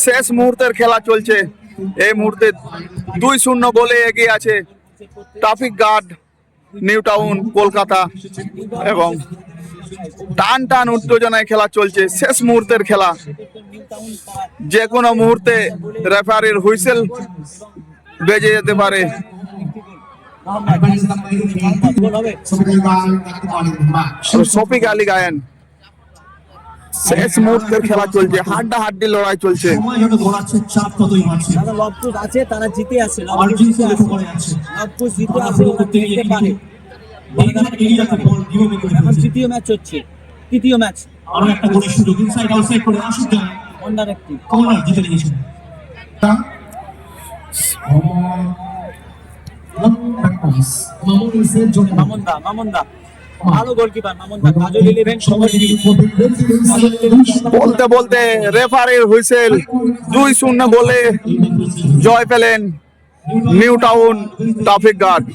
শেষ মুহূর্তের খেলা চলছে। এই মুহূর্তে 2-0 গোলে এগিয়ে আছে traffic guard new town Kolkata এবং টান টান উত্তেজনায় খেলা চলছে। শেষ মুহূর্তের খেলা, যে কোনো মুহূর্তে রেফারির হুইসেল বেজে যেতে পারে। শফিক আলী গায়েন, শেষ মুহূর্তের খেলা চলছে, হাড্ডাহাড্ডি লড়াই চলছে। আছে তারা জিতে আছে, জিতে আছে, এখন তৃতীয় ম্যাচ হচ্ছে, তৃতীয় ম্যাচ আরো একটা গোলের সুযোগ ইনসাইড আউটসাইড করে আশুক জয় অন্ডার একটি কর্নার জিতে নিয়েছেন। মামুনদা ভালো গোলকিপার মামুনদা। কাজল 11 বলতে বলতে রেফারির হুইসেল, 2-0 গোলে জয় পেলেন নিউ টাউন ট্রাফিক গার্ড।